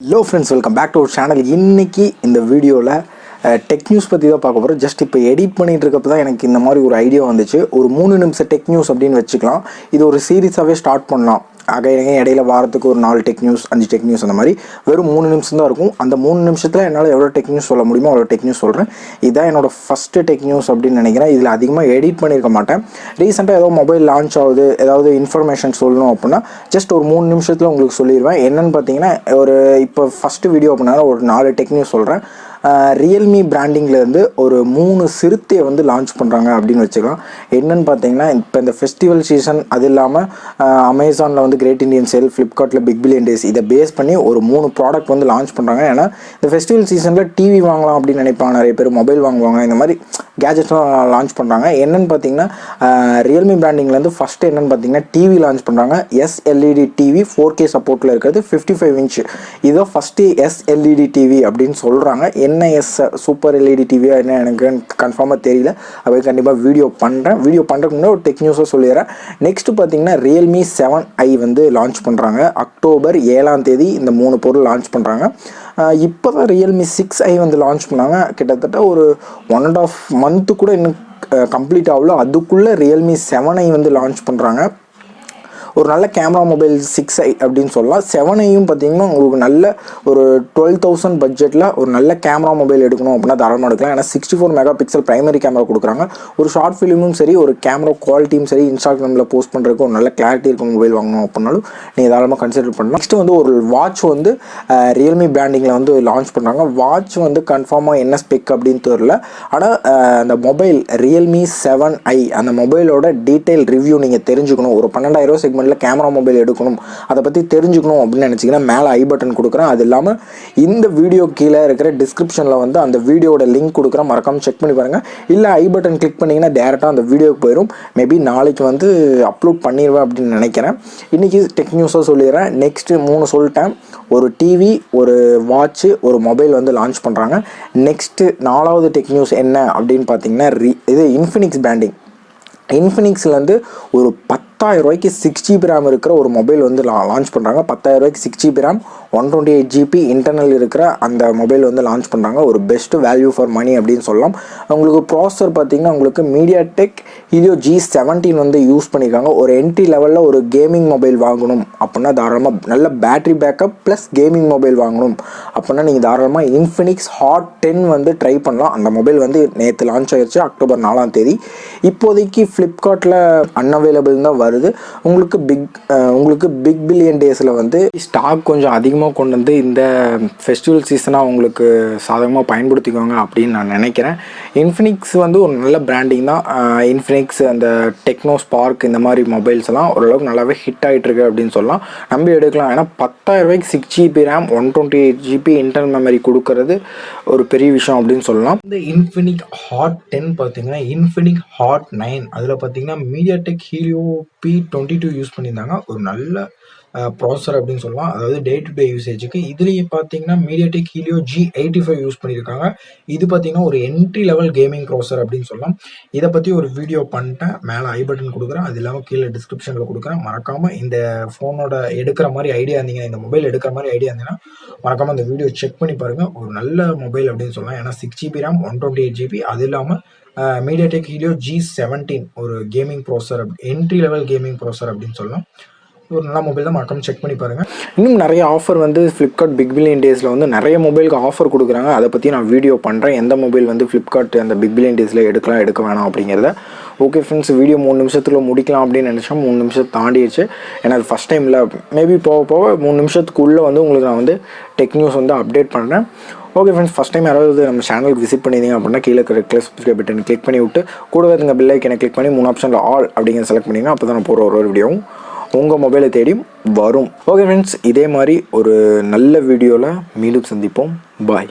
Hello friends, welcome back to our channel. இன்னைக்கு இந்த வீடியோவில் டெக் நியூஸ் பற்றி தான் பார்க்க போகிறோம். ஜஸ்ட் இப்போ எடிட் பண்ணிட்டு இருக்கப்போ தான் எனக்கு இந்த மாதிரி ஒரு ஐடியா வந்துச்சு. ஒரு 3 நிமிஷம் டெக் நியூஸ் அப்படின்னு வச்சுக்கலாம். இது ஒரு சீரீஸாகவே ஸ்டார்ட் பண்ணலாம். இடையில வாரத்துக்கு ஒரு 4 டெக் நியூஸ் 5 டெக் நியூஸ் அந்த மாதிரி வெறும் 3 நிமிஷம் தான் இருக்கும். அந்த 3 நிமிஷத்தில் என்னால் எவ்வளோ டெக் நியூஸ் சொல்ல முடியுமோ அவ்வளோ டெக் நியூஸ் சொல்கிறேன். இதுதான் என்னோடய ஃபஸ்ட்டு டெக் நியூஸ் அப்படின்னு நினைக்கிறேன். இதில் அதிகமாக எடிட் பண்ணியிருக்க மாட்டேன். ரீசெண்டாக ஏதோ மொபைல் லான்ச் ஆகுது, ஏதாவது இன்ஃபர்மேஷன் சொல்லணும் அப்படின்னா ஜஸ்ட் ஒரு 3 நிமிஷத்தில் உங்களுக்கு சொல்லிடுவேன். என்னென்னு பார்த்தீங்கன்னா, ஒரு இப்போ ஃபஸ்ட்டு வீடியோ அப்படின்னா ஒரு 4 டெக் நியூஸ் சொல்கிறேன். ரியல்மி பிராண்டிங்லேருந்து ஒரு 3 சிறுத்தையை வந்து லான்ச் பண்ணுறாங்க அப்படின்னு வச்சுக்கலாம். என்னென்னு பார்த்தீங்கன்னா, இப்போ இந்த ஃபெஸ்டிவல் சீசன், அது இல்லாமல் அமேசானில் வந்து கிரேட் இண்டியன் சேல், ஃப்ளிப்கார்ட்டில் பிக் பில்லியன் டேஸ், இதை பேஸ் பண்ணி ஒரு 3 ப்ராடக்ட் வந்து லான்ச் பண்ணுறாங்க. ஏன்னா இந்த ஃபெஸ்டிவல் சீசனில் டிவி வாங்கலாம் அப்படின்னு நினைப்பாங்க நிறைய பேர், மொபைல் வாங்குவாங்க, இந்த மாதிரி கேஜெட்ஸ்லாம் லான்ச் பண்ணுறாங்க. என்னென்னு பார்த்தீங்கன்னா, ரியல்மி பிராண்டிங்லேருந்து ஃபஸ்ட்டு என்னென்னு பார்த்தீங்கன்னா டிவி லான்ச் பண்ணுறாங்க. எஸ்எல்இடி டிவி 4K சப்போர்ட்டில் இருக்கிறது, 55 இன்ச். இதுதான் ஃபஸ்ட்டு எஸ்எல்இடி டிவி அப்படின்னு சொல்கிறாங்க. என்ன சூப்பர் எல்இடி டிவியா என்ன எனக்கு கன்ஃபார்மாக தெரியல. அப்போ கண்டிப்பாக வீடியோ பண்ணுறதுக்கு முன்னாடி ஒரு டெக் நியூஸாக சொல்லிடுறேன். நெக்ஸ்ட்டு பார்த்தீங்கன்னா ரியல்மி 7i வந்து லான்ச் பண்ணுறாங்க. அக்டோபர் 7ஆம் தேதி இந்த 3 பொருள் லான்ச் பண்ணுறாங்க. இப்போ தான் ரியல்மி 6i வந்து லான்ச் பண்ணாங்க. கிட்டத்தட்ட ஒரு 1.5 மந்த்து கூட இன்னும் கம்ப்ளீட் ஆகல. அதுக்குள்ளே ரியல்மி 7i வந்து லான்ச் பண்ணுறாங்க. ஒரு நல்ல கேமரா மொபைல் 6i அப்படின்னு சொல்லலாம். 7iயும் பார்த்தீங்கன்னா உங்களுக்கு நல்ல ஒரு 12,000 பட்ஜெட்டில் ஒரு நல்ல கேமரா மொபைல் எடுக்கணும் அப்படின்னா தாராளமாக எடுக்கலாம். ஏன்னா 64 மெகா பிக்சல் ப்ரைமரி கேமரா கொடுக்குறாங்க. ஒரு ஷார்ட் ஃபிலிமும் சரி, ஒரு கேமரா குவாலிட்டியும் சரி, இன்ஸ்டாகிராமில் போஸ்ட் பண்ணுறதுக்கு ஒரு நல்ல கிளாரிட்டி இருக்கும் மொபைல் வாங்கணும் அப்படின்னாலும் நீங்கள் தாராளமாக கன்சிடர் பண்ணலாம். நெக்ஸ்ட்டு வந்து ஒரு வாட்ச் வந்து ரியல்மி பிராண்டிங்கில் வந்து லான்ச் பண்ணுறாங்க. வாட்ச் வந்து கன்ஃபார்மாக என்ன ஸ்பெக் அப்படின்னு தெரியல. ஆனால் அந்த மொபைல் ரியல்மி 7i அந்த மொபைலோட டீட்டெயில் ரிவ்யூ நீங்கள் தெரிஞ்சுக்கணும். ஒரு 12,000 செக்மெண்ட் கேமரா மொபைல் எடுக்கணும், அதை பற்றி தெரிஞ்சுக்கணும் அப்படின்னு நினச்சிங்கன்னா மேலே ஐ பட்டன் கொடுக்குறேன். அது இல்லாமல் இந்த வீடியோ கீழே இருக்கிற டிஸ்கிரிப்ஷனில் வந்து அந்த வீடியோட லிங்க் கொடுக்குறேன், மறக்காமல் செக் பண்ணி பாருங்கள். இல்லை ஐ பட்டன் கிளிக் பண்ணிங்கன்னா டேரெக்டாக அந்த வீடியோக்கு போயிடும். மேபி நாளைக்கு வந்து அப்லோட் பண்ணிடுவேன் அப்படின்னு நினைக்கிறேன். இன்றைக்கி டெக் நியூஸாக சொல்லிடுறேன். நெக்ஸ்ட்டு 3 சொல்லிட்டேன். ஒரு டிவி, ஒரு வாட்ச்சு, ஒரு மொபைல் வந்து லான்ச் பண்ணுறாங்க. நெக்ஸ்ட்டு 4வது டெக் நியூஸ் என்ன அப்படின்னு பார்த்தீங்கன்னா, இது இன்ஃபினிக்ஸ் பிராண்டிங். இன்ஃபினிக்ஸ்லேருந்து ஒரு 10,000 ரூபாய்க்கு 6GB ரேம் இருக்கிற ஒரு மொபைல் வந்து லான்ச் பண்ணுறாங்க. 10,000 ரூபாய்க்கு 6GB ரேம் 128GB இன்டர்னல் இருக்கிற அந்த மொபைல் வந்து லான்ச் பண்ணுறாங்க. ஒரு பெஸ்ட் வேல்யூ ஃபார் மணி அப்படின்னு சொல்லலாம். உங்களுக்கு ப்ராசஸர் பார்த்தீங்கன்னா உங்களுக்கு மீடியாடெக் ஹீலியோ G17 வந்து யூஸ் பண்ணியிருக்காங்க. ஒரு என்ட்ரி லெவலில் ஒரு கேமிங் மொபைல் வாங்கணும் அப்படின்னா தாராளமாக நல்ல battery backup plus gaming mobile வாங்கணும் அப்படின்னா நீங்கள் தாராளமாக இன்ஃபினிக்ஸ் ஹாட் 10 வந்து ட்ரை பண்ணலாம். அந்த மொபைல் வந்து நேற்று லான்ச் ஆகிடுச்சு, அக்டோபர் 4ஆம் தேதி. இப்போதைக்கு ஃப்ளிப்கார்ட்டில் அன்அவைலபிள் தான் வருது. உங்களுக்கு பிக் பில்லியன் டேஸில் வந்து ஸ்டாக் கொஞ்சம் அதிகமாக கொண்டு வந்து இந்த ஃபெஸ்டிவல் சீசனாக உங்களுக்கு சாதகமாக பயன்படுத்திக்குவாங்க அப்படின்னு நான் நினைக்கிறேன். இன்ஃபினிக்ஸ் வந்து ஒரு நல்ல பிராண்டிங் தான். இன்ஃபினிக்ஸ் அந்த டெக்னோ ஸ்பார்க் இந்த மாதிரி மொபைல்ஸ் எல்லாம் ஓரளவுக்கு நல்லாவே ஹிட் ஆகிட்டு இருக்கு அப்படின்னு சொல்லலாம். நம்பி எடுக்கலாம். ஏன்னா 10,000 ரூபாய்க்கு 6GB RAM 128GB internal memory கொடுக்கறது ஒரு பெரிய விஷயம் அப்படின்னு சொல்லலாம். இந்த இன்ஃபினிக் ஹாட் 10 பார்த்தீங்கன்னா இன்ஃபினிக் ஹாட் 9 அதில் பார்த்தீங்கன்னா மீடியாடெக் ஹீலியோ P22 யூஸ் பண்ணியிருந்தாங்க. ஒரு நல்ல ப்ராசஸர் அப்படின்னு சொல்லலாம். அதாவது டே டு டே யூசேஜுக்கு. இதுலேயே பார்த்தீங்கன்னா மீடியாடெக் ஹீலியோ G85 யூஸ் பண்ணியிருக்காங்க. இது பார்த்தீங்கன்னா ஒரு என்ட்ரி லெவல் கேமிங் ப்ராசஸர் அப்படின்னு சொல்லலாம். இதை பற்றி ஒரு வீடியோ பண்ணிட்டேன், மேலே ஐ பட்டன் கொடுக்குறேன், அது இல்லாமல் கீழே டிஸ்கிரிப்ஷனில் கொடுக்குறேன். மறக்காமல் இந்த ஃபோனோட எடுக்கிற மாதிரி ஐடியா இருந்தீங்கன்னா, இந்த மொபைல் எடுக்கிற மாதிரி ஐடியா இருந்தீங்கன்னா மறக்காமல் அந்த வீடியோ செக் பண்ணி பாருங்கள். ஒரு நல்ல மொபைல் அப்படின்னு சொல்லலாம். ஏன்னா 6GB ரேம் 128GB, அது இல்லாமல் மீடியாடெக் ஹீலியோ G17 ஒரு gaming processor, entry level gaming processor அப்படின்னு சொல்லலாம். ஒரு நல்ல மொபைல் தான், மறக்காம செக் பண்ணி பாருங்கள். இன்னும் நிறைய ஆஃபர் வந்து ஃப்ளிப்கார்ட் பிக் பில்லியன் டேஸில் வந்து நிறைய மொபைலுக்கு ஆஃபர் கொடுக்குறாங்க. அதை பற்றி நான் வீடியோ பண்ணுறேன். எந்த மொபைல் வந்து ஃப்ளிப்கார்ட் அந்த பிக் பில்லியன் டேஸில் எடுக்கலாம் எடுக்க வேணாம் அப்படிங்கிறத. ஓகே ஃப்ரெண்ட்ஸ், வீடியோ 3 நிமிஷத்தில் முடிக்கலாம் அப்படின்னு நினச்சேன். 3 நிமிஷம் தாண்டிடுச்சு. ஏன்னா அது ஃபஸ்ட் டைமில் மேபி போக 3 நிமிஷத்துக்குள்ளே வந்து உங்களுக்கு நான் வந்து டெக் நியூஸ் வந்து அப்டேட் பண்ணுறேன். ஓகே ஃப்ரெண்ட்ஸ், ஃபஸ்ட் டைம் யாராவது நம்ம சேனலுக்கு விசிட் பண்ணியிருந்தீங்க அப்படின்னா கீழே இருக்கிற சப்ஸ்கிரைப் பட்டன் கிளிக் பண்ணி விட்டு கூடவே இருந்த பெல் ஐக்கனை கிளிக் பண்ணி 3 ஆப்ஷனில் ஆல் அப்படிங்கிற செலக்ட் பண்ணிங்கன்னா அப்போ தான் நான் போகிற ஒரு வீடியோவும் உங்கள் மொபைலை தேடி வரும். ஓகே ஃப்ரெண்ட்ஸ், இதே மாதிரி ஒரு நல்ல வீடியோவில் மீண்டும் சந்திப்போம். பாய்.